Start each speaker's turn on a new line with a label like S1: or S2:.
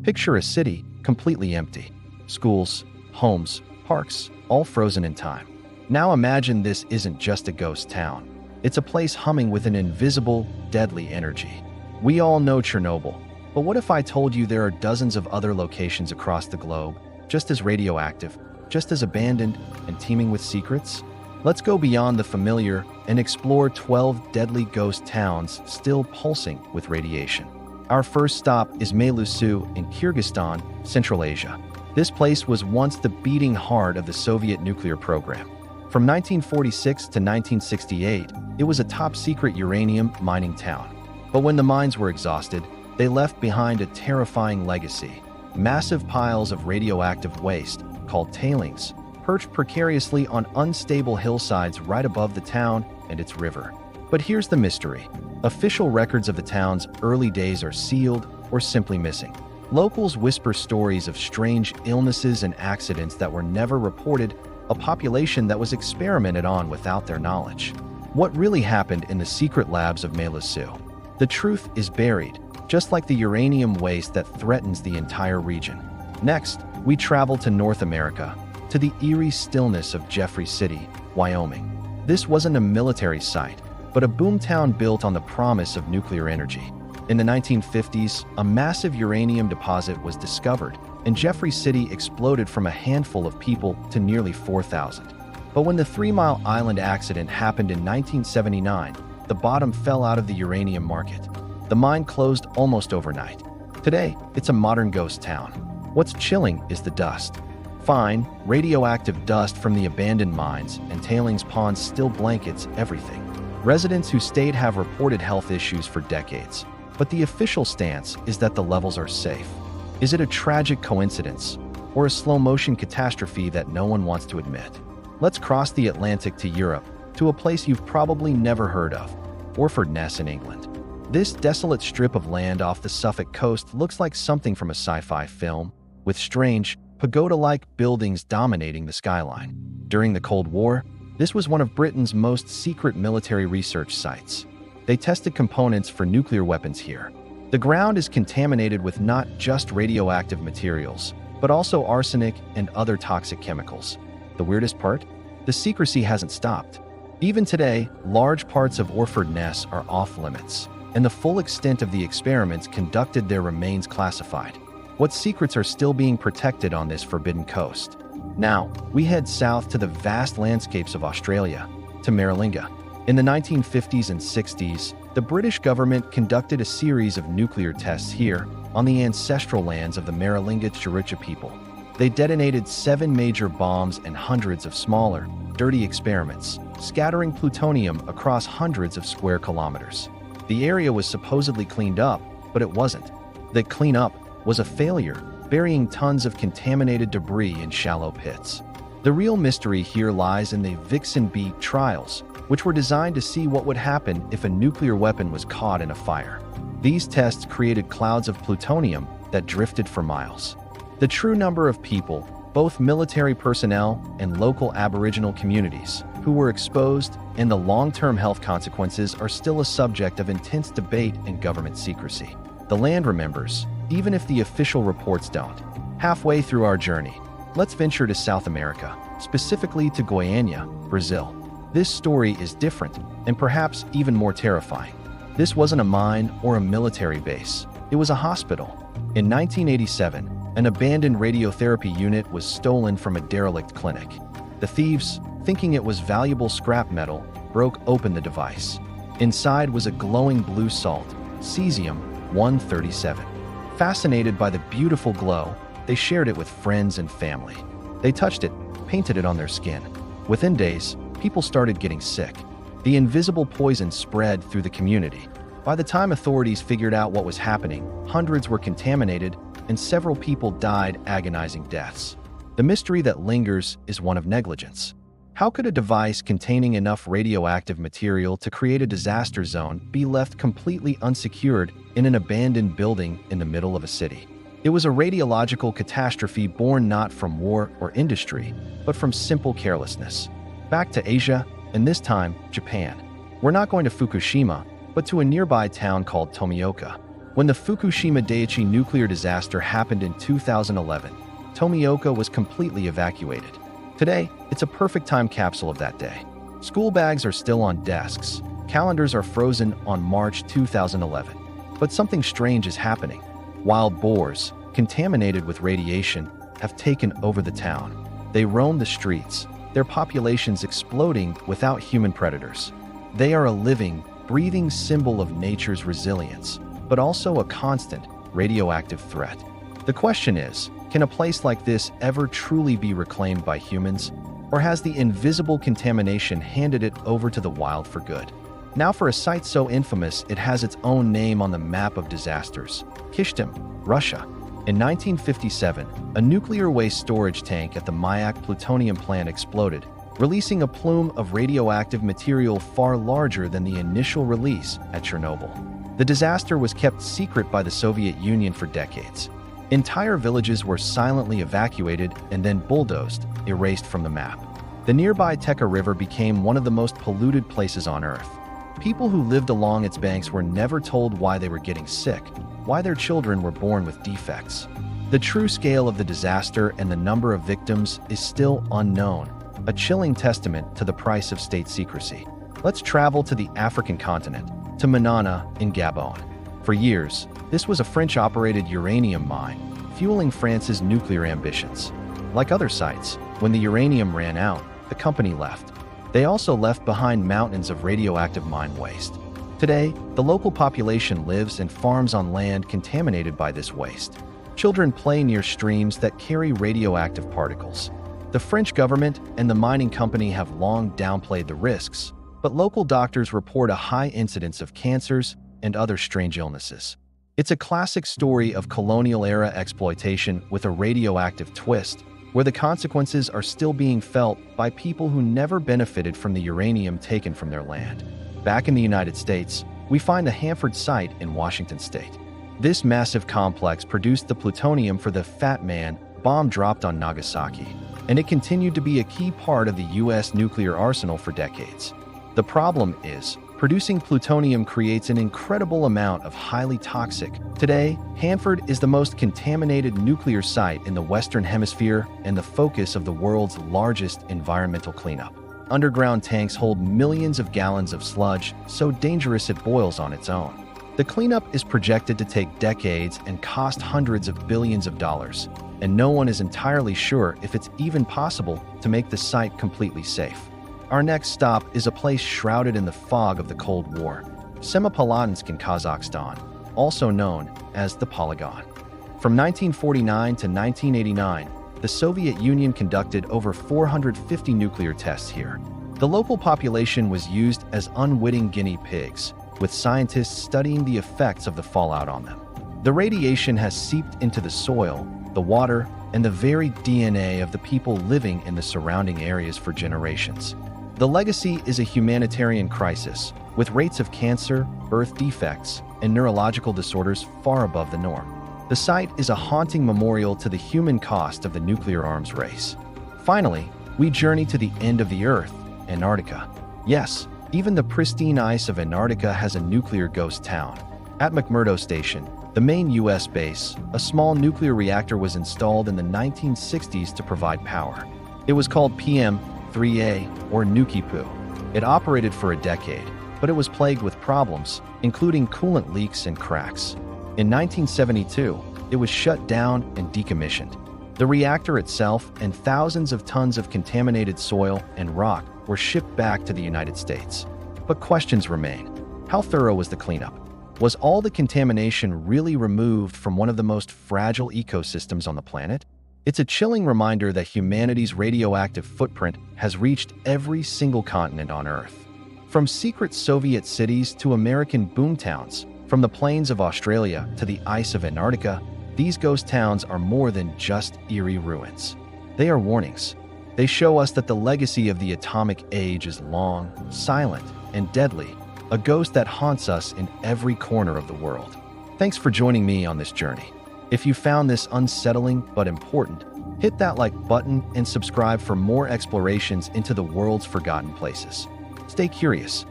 S1: Picture a city completely empty. Schools, homes, parks, all frozen in time. Now imagine this isn't just a ghost town. It's a place humming with an invisible, deadly energy. We all know Chernobyl, but what if I told you there are dozens of other locations across the globe, just as radioactive, just as abandoned, and teeming with secrets? Let's go beyond the familiar and explore 12 deadly ghost towns still pulsing with radiation. Our first stop is Melusu in Kyrgyzstan, Central Asia. This place was once the beating heart of the Soviet nuclear program. From 1946 to 1968, it was a top-secret uranium mining town. But when the mines were exhausted, they left behind a terrifying legacy. Massive piles of radioactive waste, called tailings, perched precariously on unstable hillsides right above the town and its river. But here's the mystery. Official records of the town's early days are sealed or simply missing. Locals whisper stories of strange illnesses and accidents that were never reported, a population that was experimented on without their knowledge. What really happened in the secret labs of Melusu? The truth is buried, just like the uranium waste that threatens the entire region. Next, we travel to North America, to the eerie stillness of Jeffrey City, Wyoming. This wasn't a military site, but a boomtown built on the promise of nuclear energy. In the 1950s, a massive uranium deposit was discovered, and Jeffrey City exploded from a handful of people to nearly 4,000. But when the 3 Mile Island accident happened in 1979, the bottom fell out of the uranium market. The mine closed almost overnight. Today, it's a modern ghost town. What's chilling is the dust. Fine, radioactive dust from the abandoned mines and tailings ponds still blankets everything. Residents who stayed have reported health issues for decades, but the official stance is that the levels are safe. Is it a tragic coincidence or a slow-motion catastrophe that no one wants to admit? Let's cross the Atlantic to Europe, to a place you've probably never heard of, Orford Ness in England. This desolate strip of land off the Suffolk coast looks like something from a sci-fi film, with strange, pagoda-like buildings dominating the skyline. During the Cold War, this was one of Britain's most secret military research sites. They tested components for nuclear weapons here. The ground is contaminated with not just radioactive materials, but also arsenic and other toxic chemicals. The weirdest part? The secrecy hasn't stopped. Even today, large parts of Orford Ness are off-limits, and the full extent of the experiments conducted there remains classified. What secrets are still being protected on this forbidden coast? Now, we head south to the vast landscapes of Australia, to Maralinga. In the 1950s and 60s, the British government conducted a series of nuclear tests here on the ancestral lands of the Maralinga Tjarutja people. They detonated 7 major bombs and hundreds of smaller, dirty experiments, scattering plutonium across hundreds of square kilometers. The area was supposedly cleaned up, but it wasn't. The cleanup was a failure, burying tons of contaminated debris in shallow pits. The real mystery here lies in the Vixen B trials, which were designed to see what would happen if a nuclear weapon was caught in a fire. These tests created clouds of plutonium that drifted for miles. The true number of people, both military personnel and local Aboriginal communities, who were exposed and the long-term health consequences are still a subject of intense debate and government secrecy. The land remembers, even if the official reports don't. Halfway through our journey, let's venture to South America, specifically to Goiânia, Brazil. This story is different and perhaps even more terrifying. This wasn't a mine or a military base. It was a hospital. In 1987, an abandoned radiotherapy unit was stolen from a derelict clinic. The thieves, thinking it was valuable scrap metal, broke open the device. Inside was a glowing blue salt, cesium-137. Fascinated by the beautiful glow, they shared it with friends and family. They touched it, painted it on their skin. Within days, people started getting sick. The invisible poison spread through the community. By the time authorities figured out what was happening, hundreds were contaminated and several people died agonizing deaths. The mystery that lingers is one of negligence. How could a device containing enough radioactive material to create a disaster zone be left completely unsecured in an abandoned building in the middle of a city? It was a radiological catastrophe born not from war or industry, but from simple carelessness. Back to Asia, and this time, Japan. We're not going to Fukushima, but to a nearby town called Tomioka. When the Fukushima Daiichi nuclear disaster happened in 2011, Tomioka was completely evacuated. Today, it's a perfect time capsule of that day. School bags are still on desks. Calendars are frozen on March 2011. But something strange is happening. Wild boars, contaminated with radiation, have taken over the town. They roam the streets, their populations exploding without human predators. They are a living, breathing symbol of nature's resilience, but also a constant, radioactive threat. The question is, can a place like this ever truly be reclaimed by humans? Or has the invisible contamination handed it over to the wild for good? Now for a site so infamous it has its own name on the map of disasters: Kyshtym, Russia. In 1957, a nuclear waste storage tank at the Mayak plutonium plant exploded, releasing a plume of radioactive material far larger than the initial release at Chernobyl. The disaster was kept secret by the Soviet Union for decades. Entire villages were silently evacuated and then bulldozed, erased from the map. The nearby Teka River became one of the most polluted places on Earth. People who lived along its banks were never told why they were getting sick, why their children were born with defects. The true scale of the disaster and the number of victims is still unknown, a chilling testament to the price of state secrecy. Let's travel to the African continent, to Manana in Gabon. For years, this was a French-operated uranium mine, fueling France's nuclear ambitions. Like other sites, when the uranium ran out, the company left. They also left behind mountains of radioactive mine waste. Today, the local population lives and farms on land contaminated by this waste. Children play near streams that carry radioactive particles. The French government and the mining company have long downplayed the risks, but local doctors report a high incidence of cancers and other strange illnesses. It's a classic story of colonial-era exploitation with a radioactive twist, where the consequences are still being felt by people who never benefited from the uranium taken from their land. Back in the United States, we find the Hanford site in Washington state. This massive complex produced the plutonium for the Fat Man bomb dropped on Nagasaki, and it continued to be a key part of the U.S. nuclear arsenal for decades. The problem is, producing plutonium creates an incredible amount of highly toxic. Today, Hanford is the most contaminated nuclear site in the Western Hemisphere and the focus of the world's largest environmental cleanup. Underground tanks hold millions of gallons of sludge, so dangerous it boils on its own. The cleanup is projected to take decades and cost hundreds of billions of dollars, and no one is entirely sure if it's even possible to make the site completely safe. Our next stop is a place shrouded in the fog of the Cold War, Semipalatinsk in Kazakhstan, also known as the Polygon. From 1949 to 1989, the Soviet Union conducted over 450 nuclear tests here. The local population was used as unwitting guinea pigs, with scientists studying the effects of the fallout on them. The radiation has seeped into the soil, the water, and the very DNA of the people living in the surrounding areas for generations. The legacy is a humanitarian crisis, with rates of cancer, birth defects, and neurological disorders far above the norm. The site is a haunting memorial to the human cost of the nuclear arms race. Finally, we journey to the end of the Earth, Antarctica. Yes, even the pristine ice of Antarctica has a nuclear ghost town. At McMurdo Station, the main U.S. base, a small nuclear reactor was installed in the 1960s to provide power. It was called PM-3A, or Nukipu. It operated for a decade, but it was plagued with problems, including coolant leaks and cracks. In 1972, it was shut down and decommissioned. The reactor itself and thousands of tons of contaminated soil and rock were shipped back to the United States. But questions remain. How thorough was the cleanup? Was all the contamination really removed from one of the most fragile ecosystems on the planet? It's a chilling reminder that humanity's radioactive footprint has reached every single continent on Earth. From secret Soviet cities to American boomtowns, from the plains of Australia to the ice of Antarctica, these ghost towns are more than just eerie ruins. They are warnings. They show us that the legacy of the atomic age is long, silent, and deadly, a ghost that haunts us in every corner of the world. Thanks for joining me on this journey. If you found this unsettling but important, hit that like button and subscribe for more explorations into the world's forgotten places. Stay curious,